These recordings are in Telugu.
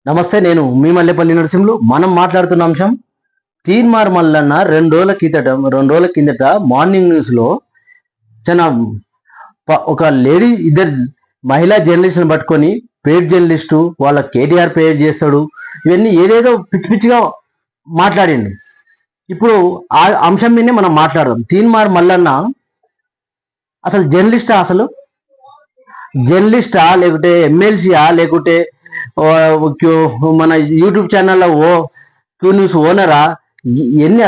నమస్తే, నేను మీ మల్లెపల్లి నరసింహులు. మనం మాట్లాడుతున్న అంశం తీన్మార్ మల్లన్న 2 రోజుల కిందట మార్నింగ్ న్యూస్ లో చాలా ఒక లేడీ ఇద్దరు మహిళా జర్నలిస్టులను పట్టుకొని పేడ్ జర్నలిస్టు వాళ్ళ కేటీఆర్ పేడ్ చేస్తాడు, ఇవన్నీ ఏదేదో పిచ్చి పిచ్చిగా మాట్లాడిండు. ఇప్పుడు ఆ అంశం మీదనే మనం మాట్లాడదాం. తీన్మార్ మల్లన్న అసలు జర్నలిస్టా లేకుంటే ఎమ్మెల్సీయా లేకుంటే మన యూట్యూబ్ ఛానల్లో క్యూ న్యూస్ ఓనరా?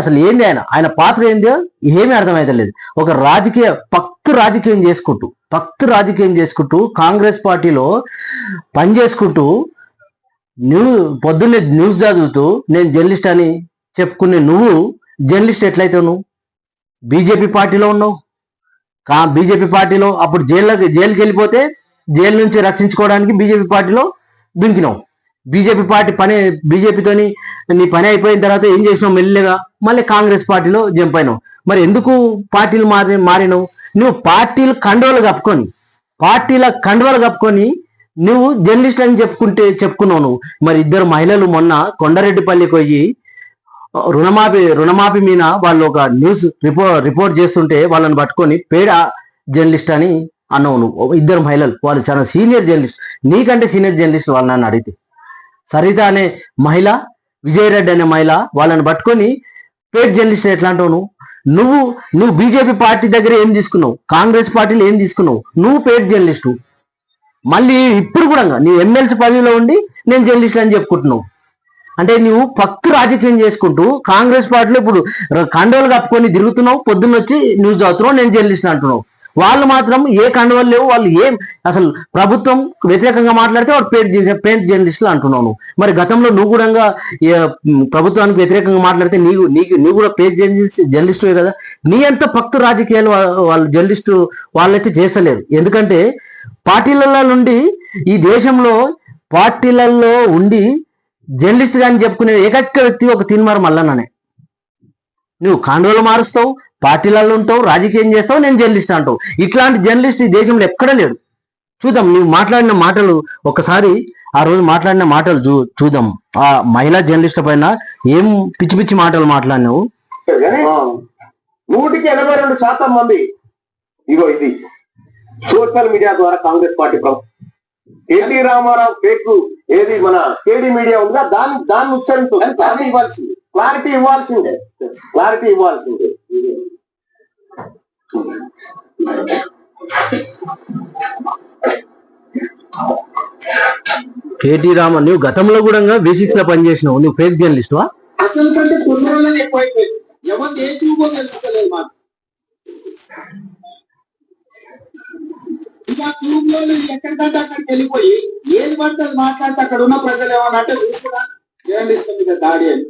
అసలు ఏంది ఆయన పాత్ర ఏందో ఏమీ అర్థమైతలేదు. ఒక పక్తు రాజకీయం చేసుకుంటూ కాంగ్రెస్ పార్టీలో పనిచేసుకుంటూ పొద్దున్నే న్యూస్ చదువుతూ నేను జర్నలిస్ట్ అని చెప్పుకునే నువ్వు జర్నలిస్ట్ ఎట్లయితే నువ్వు బీజేపీ పార్టీలో ఉన్నావు. బీజేపీ పార్టీలో అప్పుడు జైలుకి వెళ్ళిపోతే జైలు నుంచి రక్షించుకోవడానికి బీజేపీ పార్టీలో దుంకినావు. బీజేపీతోని నీ పని అయిపోయిన తర్వాత ఏం చేసినావు? మెల్లిగా మళ్ళీ కాంగ్రెస్ పార్టీలో జంప్ అయినావు. మరి ఎందుకు పార్టీలు మారినావు? నువ్వు పార్టీల కండువలు కప్పుకొని నువ్వు జర్నలిస్ట్ అని చెప్పుకున్నావు నువ్వు. మరి ఇద్దరు మహిళలు మొన్న కొండారెడ్డిపల్లికి పోయి రుణమాఫీ మీద వాళ్ళు ఒక న్యూస్ రిపోర్ట్ చేస్తుంటే వాళ్ళని పట్టుకొని పేడ జర్నలిస్ట్ అని అన్నావు నువ్వు. ఇద్దరు మహిళలు, వాళ్ళు చాలా సీనియర్ జర్నలిస్ట్, నీకంటే సీనియర్ జర్నలిస్ట్ వాళ్ళు నన్ను అడిగితే. సరిత అనే మహిళ, విజయరెడ్డి అనే మహిళ, వాళ్ళని పట్టుకొని పేడ్ జర్నలిస్ట్ ఎట్లా అంటావు నువ్వు బీజేపీ పార్టీ దగ్గర ఏం తీసుకున్నావు? కాంగ్రెస్ పార్టీలో ఏం తీసుకున్నావు? నువ్వు పేడ్ జర్నలిస్టు. మళ్ళీ ఇప్పుడు కూడా నీ ఎమ్మెల్సీ పదవిలో ఉండి నేను జర్నలిస్ట్ అని చెప్పుకుంటున్నావు. అంటే నువ్వు పక్తు రాజకీయం చేసుకుంటూ కాంగ్రెస్ పార్టీలో ఇప్పుడు కండవలు కప్పుకొని తిరుగుతున్నావు, పొద్దున్న వచ్చి న్యూస్ చదువుతున్నావు, నేను జర్నలిస్ట్ అంటున్నావు. వాళ్ళు మాత్రం ఏ కండవలు లేవు, వాళ్ళు ఏం అసలు ప్రభుత్వం వ్యతిరేకంగా మాట్లాడితే వాడు పేడ్ జర్నలిస్టులు అంటున్నావు. మరి గతంలో నువ్వు కూడా ప్రభుత్వానికి వ్యతిరేకంగా మాట్లాడితే నీవు కూడా పేడ్ జర్నలిస్టువే కదా. నీ అంత పక్తు రాజకీయాలు వాళ్ళు జర్నలిస్టు వాళ్ళైతే చేస్తలేరు. ఎందుకంటే పార్టీలలో నుండి ఈ దేశంలో పార్టీలలో ఉండి జర్నలిస్ట్ గాని చెప్పుకునే ఏకైక వ్యక్తి ఒక తీన్మార్ మల్లన్ననే. నువ్వు కాండోలు మారుస్తావు, పార్టీలలో ఉంటావు, రాజకీయం చేస్తావు, నేను జర్నలిస్ట్ అంటావు. ఇట్లాంటి జర్నలిస్ట్ ఈ దేశంలో ఎక్కడ లేడు. చూద్దాం నువ్వు మాట్లాడిన మాటలు, ఒకసారి ఆ రోజు మాట్లాడిన మాటలు చూద్దాం. ఆ మహిళా జర్నలిస్ట్ పైన ఏం పిచ్చి పిచ్చి మాటలు మాట్లాడినావు. 82% మంది ఇది సోషల్ మీడియా ద్వారా కాంగ్రెస్ పార్టీ ఎన్టీ రామారావు ఫేక్ ఏది మన కేడీ మీడియా ఉందా దాన్ని ఉచ్చరిస్తుంది. క్లారిటీ ఇవ్వాల్సిందే. కేటీ రామ, నువ్వు గతంలో కూడా V6 లో పనిచేసినావు, నువ్వు ఫేక్ జర్నలిస్ట్ వా? అసలు కంటే కుసరంలోనే ఎక్కువైపోయింది. ఎవరు ఏ ట్యూబో తెలుస్తలేదు మాకు. ఇక ట్యూబ్ లో ఎక్కడికంటే అక్కడికి వెళ్ళిపోయి ఏది పడితే అది మాట్లాడితే అక్కడ ఉన్న ప్రజలు ఏమన్నా అంటే చూసినా జర్నలిస్ట్ మీద దాడి అని.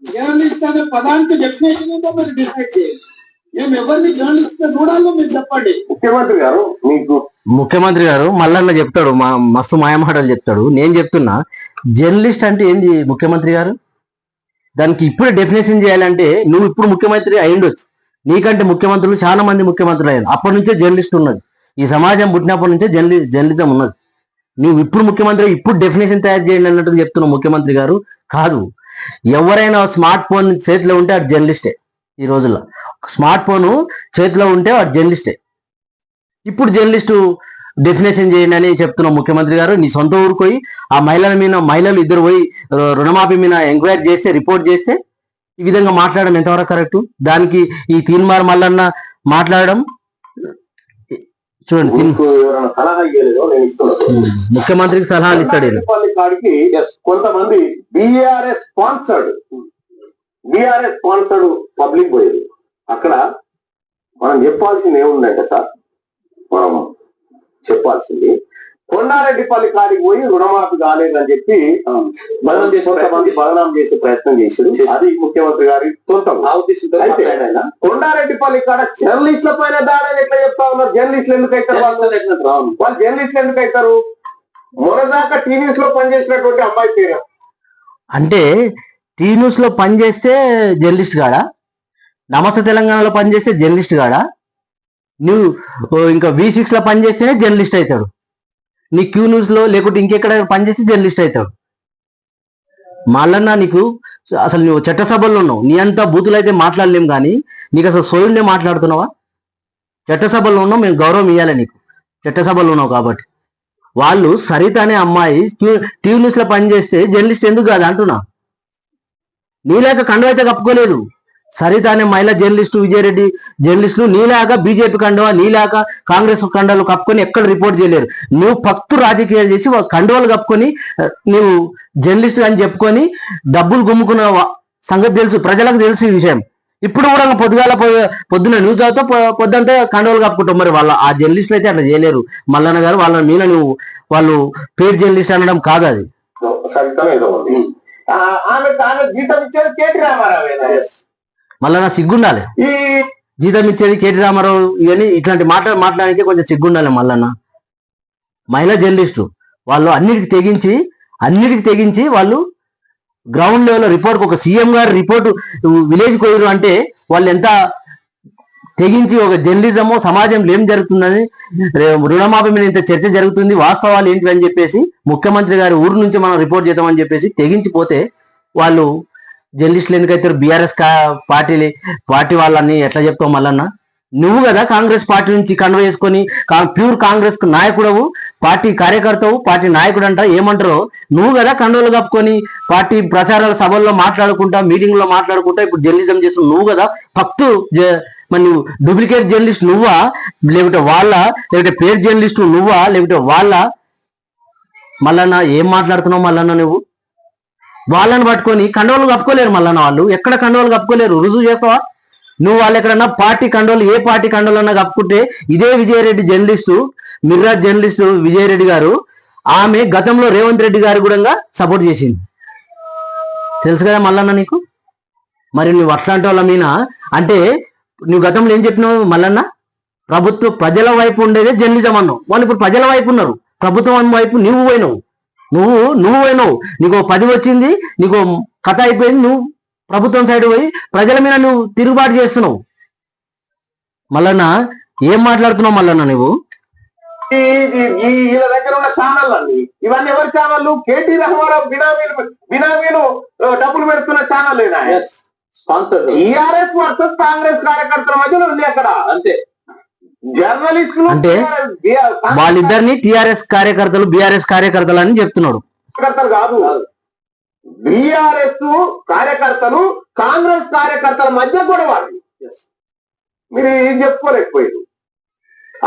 జర్నలిస్ట్ అనే పదానికి డెఫినేషన్ ఉందో మీరు డిసైడ్ చేయండి. మేము ఎవరిని జర్నలిస్ట్ గా చూడాలో మీరు చెప్పండి. ముఖ్యమంత్రి గారు మల్లన్న చెప్తాడు, మస్తు మాయమాటలు చెప్తాడు. నేను చెప్తున్నా జర్నలిస్ట్ అంటే ఏంది ముఖ్యమంత్రి గారు? దానికి ఇప్పుడు డెఫినేషన్ చేయాలంటే నువ్వు ఇప్పుడు ముఖ్యమంత్రి అయ్యిండొచ్చు, నీకంటే ముఖ్యమంత్రులు చాలా మంది ముఖ్యమంత్రులు అయ్యారు. అప్పటి నుంచే జర్నలిస్ట్ ఉన్నది, ఈ సమాజం పుట్టినప్పటి నుంచే జర్నలిజం ఉన్నది. నువ్వు ఇప్పుడు ముఖ్యమంత్రి, ఇప్పుడు డెఫినేషన్ తయారు చేయండి అన్నట్టు చెప్తున్నావు ముఖ్యమంత్రి గారు. కాదు, ఎవరైనా స్మార్ట్ ఫోన్ చేతిలో ఉంటే వాడు జర్నలిస్టే. ఈ రోజుల్లో స్మార్ట్ ఫోన్ చేతిలో ఉంటే వాడు జర్నలిస్టే. ఇప్పుడు జర్నలిస్టు డెఫినేషన్ చేయండి అని చెప్తున్నావు ముఖ్యమంత్రి గారు. నీ సొంత ఊరికి పోయి ఆ మహిళలు ఇద్దరు పోయి రుణమాఫీ మీద ఎంక్వైరీ చేస్తే, రిపోర్ట్ చేస్తే ఈ విధంగా మాట్లాడడం ఎంతవరకు కరెక్ట్? దానికి ఈ తీన్మార్ మల్లన్న మాట్లాడడం చూడండి. ముఖ్యమంత్రికి సలహాలు ఇస్తాడు. కొంతమంది బీఆర్ఎస్ స్పాన్సర్డ్ పబ్లిక్ పోయేది. అక్కడ మనం చెప్పాల్సింది ఏముందంటే సార్, మనం చెప్పాల్సింది కొండారెడ్డిపల్లి కాడికి పోయి రుణమాఫీ కాలేదని చెప్పి బదనాం చేసే ప్రయత్నం చేశారు. అది ముఖ్యమంత్రి గారి సొంతం అయితే కొండారెడ్డిపల్లి కాడ జర్నలిస్టుల పైన దాడని ఎట్లా చెప్తా ఉన్నారు? జర్నలిస్టులు ఎందుకు అవుతారు? వాళ్ళు జర్నలిస్టులు ఎందుకు అవుతారు? మొన్నదాకా టీ న్యూస్ లో పనిచేసినటువంటి అమ్మాయి పేరు అంటే టీ న్యూస్ లో పనిచేస్తే జర్నలిస్ట్ గాడా? నమస్తే తెలంగాణలో పనిచేస్తే జర్నలిస్ట్ గాడా? నువ్వు ఇంకా V6 లో పనిచేస్తేనే జర్నలిస్ట్ అవుతాడు. నీ క్యూ న్యూస్ లో లేకుంటే ఇంకెక్కడ పనిచేస్తే జర్నలిస్ట్ అవుతాడు. మళ్ళన్నా నీకు అసలు నువ్వు చట్టసభల్లో ఉన్నావు, నీ అంతా బూతులు అయితే మాట్లాడలేం కానీ నీకు అసలు సోయుండే మాట్లాడుతున్నావా? చట్టసభల్లో ఉన్నావు, మేము గౌరవం ఇవ్వాలి నీకు, చట్టసభల్లో ఉన్నావు కాబట్టి. వాళ్ళు సరిత అనే అమ్మాయి టీవీ న్యూస్ లో పనిచేస్తే జర్నలిస్ట్ ఎందుకు కాదు అంటున్నా. నీలాక కండువ అయితే కప్పుకోలేదు. సరిత అనే మహిళా జర్నలిస్టు, విజయరెడ్డి జర్నలిస్టులు నీలాగా బీజేపీ కండువ, నీలాగా కాంగ్రెస్ కండువలు కప్పుకొని ఎక్కడ రిపోర్ట్ చేయలేరు. నువ్వు పక్తు రాజకీయాలు చేసి కండువలు కప్పుకొని నువ్వు జర్నలిస్టు అని చెప్పుకొని డబ్బులు గుమ్ముకున్న సంగతి తెలుసు, ప్రజలకు తెలుసు ఈ విషయం. ఇప్పుడు కూడా పొద్దున న్యూస్ అవుతా పొద్దుంతా కండువలు కప్పుకుంటావు. మరి వాళ్ళ ఆ జర్నలిస్టులు అయితే అట్లా చేయలేరు. మల్లన్న గారు వాళ్ళ మీద నువ్వు వాళ్ళు పేరు జర్నలిస్ట్ అనడం కాదు అది. జీతం ఇచ్చేది కేటీ రామారావు. మళ్ళా నా సిగ్గుండాలి. ఈ జీతం ఇచ్చేది కేటీ రామారావు. ఇవన్నీ ఇట్లాంటి మాట్లాడడానికి కొంచెం సిగ్గుండాలి. మళ్ళన్న మహిళా జర్నలిస్టు వాళ్ళు అన్నిటికి తెగించి వాళ్ళు గ్రౌండ్ లెవెల్ రిపోర్ట్, ఒక సీఎం గారు రిపోర్టు విలేజ్ పోయారు అంటే వాళ్ళు ఎంత తెగించి ఒక జర్నలిజము సమాజంలో ఏం జరుగుతుందని, రుణమాఫీ మీద ఇంత చర్చ జరుగుతుంది, వాస్తవాలు ఏంటి అని చెప్పేసి ముఖ్యమంత్రి గారి ఊరు నుంచి మనం రిపోర్ట్ చేద్దామని చెప్పేసి తెగించిపోతే వాళ్ళు జర్నలిస్టులు ఎందుకైతే బీఆర్ఎస్ పార్టీ వాళ్ళని ఎట్లా చెప్తావు? మళ్ళన్న నువ్వు కదా కాంగ్రెస్ పార్టీ నుంచి కండువ వేసుకొని ప్యూర్ కాంగ్రెస్ నాయకుడవు, పార్టీ కార్యకర్తవు, పార్టీ నాయకుడు అంట ఏమంటారో నువ్వు కదా కండువలు కప్పుకొని పార్టీ ప్రచారాల సభల్లో మాట్లాడుకుంటా, మీటింగ్ లో మాట్లాడుకుంటా ఇప్పుడు జర్నలిజం చేస్తున్నావు. నువ్వు కదా ఫక్తు మరి నువ్వు డూప్లికేట్ జర్నలిస్ట్ నువ్వా, లేకపోతే లేకపోతే పేరు జర్నలిస్ట్ నువ్వా, లేకపోతే మళ్ళన్న ఏం మాట్లాడుతున్నావు? మళ్ళన్న నువ్వు వాళ్ళని పట్టుకొని కండువలు కప్పుకోలేరు. మళ్ళన్న వాళ్ళు ఎక్కడ కండువలు కప్పుకోలేరు, రుజువు చేస్తావా? నువ్వు వాళ్ళు ఎక్కడన్నా పార్టీ కండువలు, ఏ పార్టీ కండువలు అన్నా కప్పుకుంటే ఇదే విజయరెడ్డి జర్నలిస్టు, మిర్రాజ్ జర్నలిస్టు విజయరెడ్డి గారు, ఆమె గతంలో రేవంత్ రెడ్డి గారు కూడా సపోర్ట్ చేసింది, తెలుసు కదా మల్లన్న నీకు. మరి నువ్వు అట్లాంటి వాళ్ళ మీద అంటే నువ్వు గతంలో ఏం చెప్పినావు? మల్లన్న ప్రజల వైపు ఉండేదే జర్నలిజం అన్నావు. వాళ్ళు ఇప్పుడు ప్రజల వైపు ఉన్నారు, ప్రభుత్వం వైపు నువ్వు పోయినావు. నీకు 10 వచ్చింది, నీకు కథ అయిపోయింది, నువ్వు ప్రభుత్వం సైడ్ పోయి ప్రజల మీద నువ్వు తిరుగుబాటు చేస్తున్నావు. మల్లన్న ఏం మాట్లాడుతున్నావు? మల్లన్న నువ్వు వీళ్ళ దగ్గర ఉన్న ఛానల్ అండి ఇవన్నీ ఎవరి ఛానల్? కేటీ రామారావు బినామీలు డబ్బులు పెడుతున్న ఛానల్ టిఆర్ఎస్ వర్సెస్ కాంగ్రెస్ కార్యకర్తల మధ్యలో ఉంది అక్కడ. అంతే. జర్నలిస్టులు అంటే వాళ్ళిద్దరిని టిఆర్ఎస్ కార్యకర్తలు బీఆర్ఎస్ కార్యకర్తలు అని చెప్తున్నాడు. కార్యకర్తలు కాదు, బీఆర్ఎస్ కార్యకర్తలు కాంగ్రెస్ కార్యకర్తల మధ్య కూడా వాళ్ళు మీరు ఏం చెప్పుకోలేకపోయారు.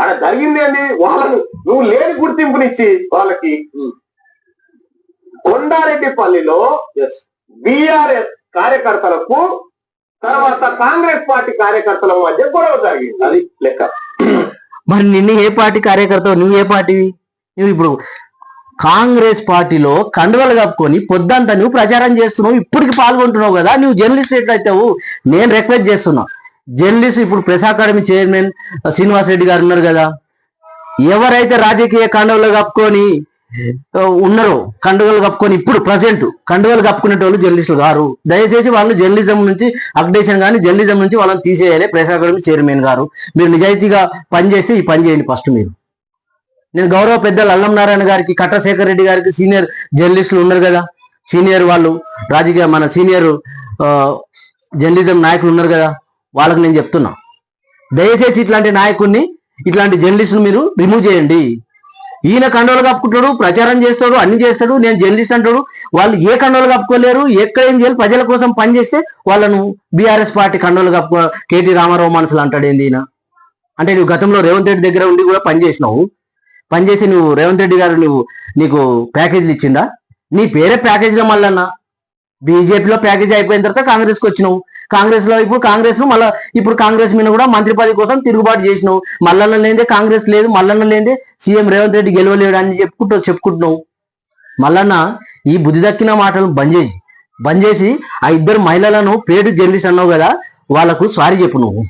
ఆడ జరిగింది ఏంటి? వాళ్ళను నువ్వు లేని గుర్తింపునిచ్చి వాళ్ళకి కొండారెడ్డిపల్లిలో బీఆర్ఎస్ కార్యకర్తలకు తర్వాత కాంగ్రెస్ పార్టీ కార్యకర్తల మధ్య గొడవ జరిగింది. అది లెక్క. మరి నిన్ను ఏ పార్టీ కార్యకర్తవు? నువ్వు ఏ పార్టీవి? నువ్వు ఇప్పుడు కాంగ్రెస్ పార్టీలో కండువలు కప్పుకొని పొద్దంతా నువ్వు ప్రచారం చేస్తున్నావు, ఇప్పటికి పాల్గొంటున్నావు కదా. నువ్వు జర్నలిస్ట్ ఎట్లయితావు? నేను రిక్వెస్ట్ చేస్తున్నా, జర్నలిస్ట్ ఇప్పుడు press academy chairman Srinivas Reddy గారు ఉన్నారు కదా, ఎవరైతే రాజకీయ కండువలు కప్పుకొని ఉన్నారో, కండువలు కప్పుకొని ఇప్పుడు ప్రజెంట్ కండువలు కప్పుకునేటోళ్ళు జర్నలిస్టులు గారు. దయచేసి వాళ్ళు జర్నలిజం నుంచి అప్డేషన్ కానీ జర్నలిజం నుంచి వాళ్ళని తీసేయాలి. ప్రెస్ అకాడమీ చైర్మన్ గారు, మీరు నిజాయితీగా పనిచేస్తే ఈ పని చేయండి ఫస్ట్. మీరు నేను గౌరవ పెద్దలు అల్లం నారాయణ గారికి, కట్టశేఖర్ రెడ్డి గారికి సీనియర్ జర్నలిస్టులు ఉన్నారు కదా, సీనియర్ వాళ్ళు రాజకీయ మన సీనియర్ జర్నలిజం నాయకులు ఉన్నారు కదా, వాళ్ళకి నేను చెప్తున్నా, దయచేసి ఇట్లాంటి నాయకుడిని, ఇట్లాంటి జర్నలిస్టులు మీరు రిమూవ్ చేయండి. ఈయన కండువలు కప్పుకుంటాడు, ప్రచారం చేస్తాడు, అన్ని చేస్తాడు, నేను జర్నలిస్ట్ అంటాడు. వాళ్ళు ఏ కండువలు కప్పుకోలేరు, ఎక్కడ ఏం చేయాలి, ప్రజల కోసం పనిచేస్తే వాళ్ళను బీఆర్ఎస్ పార్టీ కండువలు కప్పుకో కేటీ రామారావు మనసులు అంటాడు ఏంది ఈయన? అంటే నువ్వు గతంలో రేవంత్ రెడ్డి దగ్గర ఉండి కూడా పనిచేసి నువ్వు రేవంత్ రెడ్డి గారు నీకు ప్యాకేజీలు ఇచ్చిందా? నీ పేరే ప్యాకేజీలో మళ్ళన్నా బీజేపీలో ప్యాకేజీ అయిపోయిన తర్వాత కాంగ్రెస్కి వచ్చినావు. కాంగ్రెస్ లో ఇప్పుడు కాంగ్రెస్ మీద కూడా మంత్రి పదవి కోసం తిరుగుబాటు చేసినావు. మల్లన్న లేదే కాంగ్రెస్ లేదు, మల్లన్న లేదే సీఎం రేవంత్ రెడ్డి గెలవలేడు అని చెప్పుకుంటున్నావు. మల్లన్న ఈ బుద్ధి దక్కిన మాటలు బంద్ చేసి ఆ ఇద్దరు మహిళలను పేరు జర్నలిస్ట్ అన్నావు కదా, వాళ్ళకు సారీ చెప్పు. నువ్వు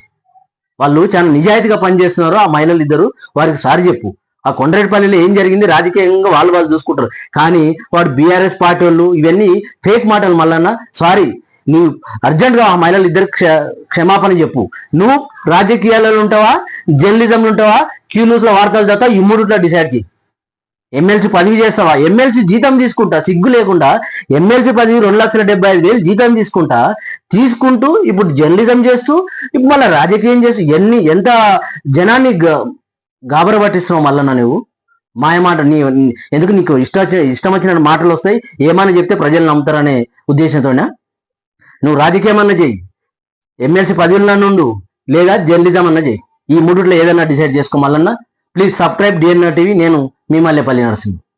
వాళ్ళు చాలా నిజాయితీగా పనిచేస్తున్నారు ఆ మహిళలు ఇద్దరు, వారికి సారీ చెప్పు. ఆ కొండరెడ్డిపల్లిలో ఏం జరిగింది రాజకీయంగా వాళ్ళు చూసుకుంటారు, కానీ వాడు బీఆర్ఎస్ పార్టీ వాళ్ళు ఇవన్నీ ఫేక్ మాటలు. మల్లన్న సారీ, నువ్వు అర్జెంట్గా ఆ మహిళలు ఇద్దరు క్షమాపణ చెప్పు. నువ్వు రాజకీయాలలో ఉంటావా, జర్నలిజంలో ఉంటావా, క్యూ న్యూస్ లో వార్తలు చదువుతావు, ఇమ్మూడిట్లో డిసైడ్ చేయి. ఎమ్మెల్సీ పదవి చేస్తావా? ఎమ్మెల్సీ జీతం తీసుకుంటా సిగ్గు లేకుండా ఎమ్మెల్సీ పదవి 2,75,000 జీతం తీసుకుంటూ ఇప్పుడు జర్నలిజం చేస్తూ ఇప్పుడు మళ్ళీ రాజకీయం చేస్తూ ఎంత జనాన్ని గాబర పట్టిస్తున్నావు మళ్ళా నువ్వు మాయమాట ఎందుకు నీకు ఇష్టం వచ్చిన మాటలు వస్తాయి, ఏమని చెప్తే ప్రజలు నమ్ముతారనే ఉద్దేశంతోనే నువ్వు రాజకీయం అన్న చెయ్యి, ఎమ్మెల్సీ పదవుల్లో నుండు లేదా జర్నలిజం అన్న చెయ్యి. ఈ మూడిట్లో ఏదన్నా డిసైడ్ చేసుకో మళ్ళన్నా. Please subscribe DNR TV. నేను మీ మల్లెపల్లి నరసింహ.